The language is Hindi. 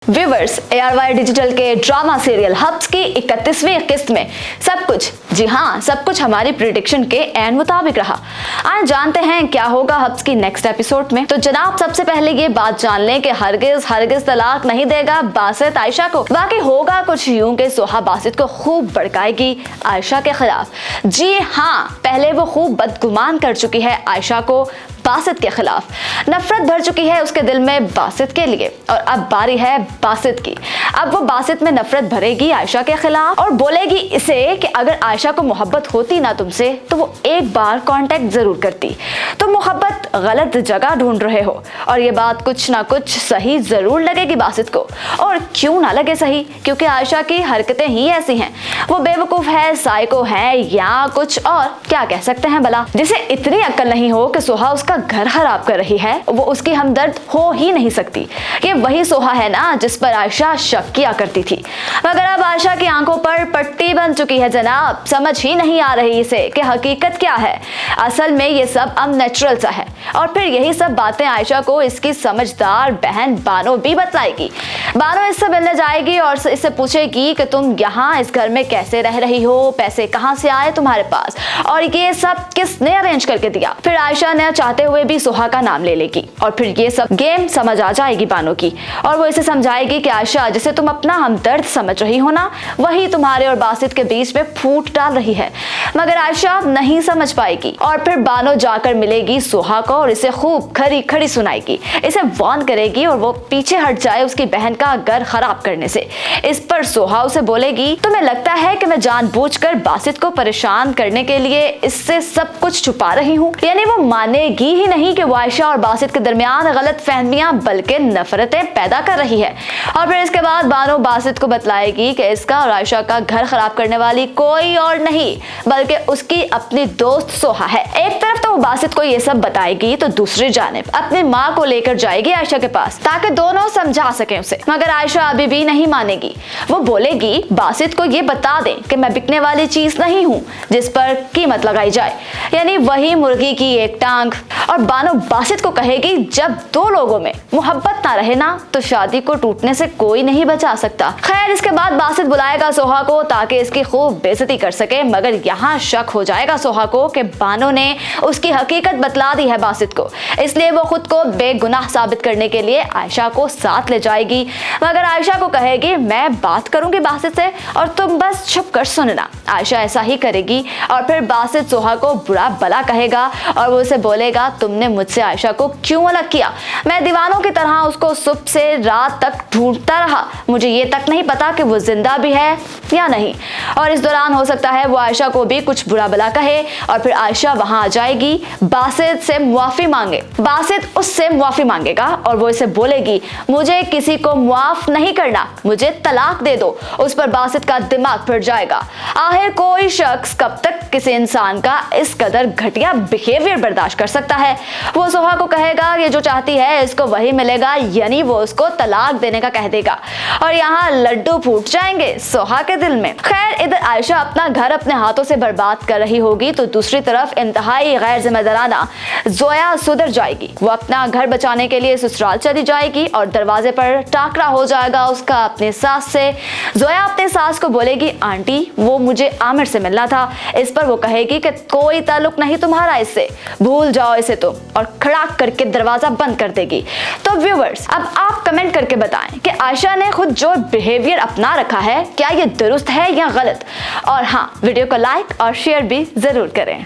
व्यूवर्स, ARY डिजिटल के ड्रामा सीरियल हब्स की 31वीं किस्त में सब कुछ, जी हाँ, सब कुछ हमारी प्रिडिक्शन के एन मुताबिक रहा। आज जानते हैं क्या होगा हब्स की नेक्स्ट एपिसोड में। तो जनाब, सबसे पहले ये बात जान लें कि हरगिज तलाक नहीं देगा बासित आयशा को। बाकी होगा कुछ यूं के सोहा बासित को खूब भड़काएगी आयशा के खिलाफ। जी हाँ, पहले वो खूब बदगुमान कर चुकी है आयशा को बासित के खिलाफ। नफरत भर चुकी है उसके दिल में बासित के लिए, और अब बारी है बासित की। अब वो बासित में नफरत भरेगी आयशा के खिलाफ और बोलेगी इसे कि अगर आयशा को मोहब्बत होती ना तुमसे तो वो एक बार कांटेक्ट जरूर करती। तुम मोहब्बत गलत जगह ढूंढ रहे हो, और ये बात कुछ ना कुछ सही जरूर लगेगी बासित को। और क्यों ना लगे सही, क्योंकि आयशा की हरकतें ही ऐसी हैं। वो बेवकूफ है, साइको है, या कुछ और क्या कह सकते हैं भला, जिसे इतनी अक्ल नहीं हो कि सोहा उसका घर खराब कर रही है। वो उसकी हमदर्द हो ही नहीं सकती। ये वही सोहा है ना जिस पर आयशा शक किया करती थी। मगर अब आयशा की आंखों पर पट्टी बन चुकी है जनाब। समझ ही नहीं आ रही इसे कि हकीकत क्या है। असल में ये सब अननेचुरल सा है। और फिर यही सब बातें आयशा को इसकी समझदार बहन बानो भी बतलाएगी। बानो इससे मिलने जाएगी और इससे पूछेगी कि तुम यहाँ इस घर में कैसे रह रही हो, पैसे कहाँ से आए तुम्हारे पास, और ये सब किसने अरेंज करके दिया। फिर आयशा ने चाहते हुए भी सोहा का नाम ले लेगी, और फिर ये सब गेम समझ आ जाएगी बानो की। और वो इसे समझाएगी कि आयशा, जिसे तुम अपना हमदर्द समझ रही हो ना, वही तुम्हारे और बासित के बीच में फूट डाल रही है। मगर आयशा नहीं समझ पाएगी। और फिर बानो जाकर मिलेगी सोहा को और इसे खूब खड़ी खड़ी सुनाएगी, इसे वार्न करेगी और वो पीछे हट जाए उसकी बहन का घर खराब करने से। इस पर सोहा उसे बोलेगी, तुम्हें लगता है कि मैं जानबूझकर बासित को परेशान करने के लिए इससे सब कुछ छुपा रही हूँ। यानी वो मानेगी ही नहीं कि वो आयशा और बासित के दरमियान गलत फहमियां बल्कि नफरतें पैदा कर रही है। और फिर इसके बाद बानो बासित को बतलाएगी कि इसका और आयशा का घर खराब करने वाली कोई और नहीं बल्कि उसकी अपनी दोस्त सोहा है। एक तरफ तो वो बासित को ये सब बताएगी, तो दूसरी जानिब अपनी माँ को लेकर जाएगी आयशा के पास ताकि दोनों समझा सके उसे। मगर आयशा अभी भी नहीं मानेगी। वो बोलेगी बासित को ये बता दें कि मैं बिकने वाली चीज नहीं हूँ जिस पर कीमत लगाई जाए, यानी वही मुर्गी की एक टांग। और बानो बासित को कहेगी, जब दो लोगों में मोहब्बत ना रहे ना, तो शादी को टूटने से कोई नहीं बचा सकता। खैर, इसके बाद बासित बुलाएगा सोहा को ताकि इसकी खूब बेइज्जती कर सके। मगर यहाँ शक हो जाएगा सोहा को कि बानो ने उसकी हकीकत बतला दी है बासित को, इसलिए वो खुद को बेगुनाह साबित करने के लिए आयशा को साथ ले जाएगी। मगर आयशा को कहेगी, मैं बात करूंगी बासित से और तुम बस छुप कर सुनना। आयशा ऐसा ही करेगी और फिर बासित सोहा को बुरा भला कहेगा और वो उसे बोलेगा, तुमने मुझसे आयशा को क्यों अलग किया? मैं दीवानों की तरह उसको सुबह से रात तक ढूंढता रहा, मुझे ये तक नहीं पता कि वो जिंदा भी है या नहीं। और इस दौरान हो सकता है वो आयशा को भी कुछ बुरा भला कहे और फिर आयशा वहां आ जाएगी, बासित से मुआफी मांगे। बासित उससे मुआफी मांगेगा और वो इसे बोलेगी, मुझे किसी को मुआफ नहीं करना, मुझे तलाक दे दो। उस पर बासित का दिमाग फिर जाएगा। आखिर कोई शख्स कब तक किसी इंसान का इस कदर घटिया बिहेवियर बर्दाश्त कर सकता है। वो सोहा को कहेगा, ये जो चाहती है इसको वही मिलेगा, यानी वो उसको तलाक देने का कह देगा। और यहाँ लड्डू फूट जाएंगे सोहा के दिल में। खैर, इधर आयशा अपना घर अपने हाथों से बर्बाद कर रही होगी, तो दूसरी तरफ इंतहाई गैर जिम्मेदाराना जोया सुधर जाएगी। वो अपना घर बचाने के लिए ससुराल चली जाएगी और दरवाजे पर टाकरा हो जाएगा उसका अपनी सास से। जोया अपने सास को बोलेगी, आंटी वो मुझे आमिर से मिलना था। इस पर वो कहेगी कि कोई ताल्लुक नहीं तुम्हारा इससे, भूल जाओ इसे तुम, और खड़ाक करके दरवाजा बंद कर देगी। तो व्यूवर्स, अब आप कमेंट करके बताएं कि आयशा ने खुद जो बिहेवियर अपना रखा है क्या ये दुरुस्त है या गलत। और हाँ, वीडियो को लाइक और शेयर भी जरूर करें।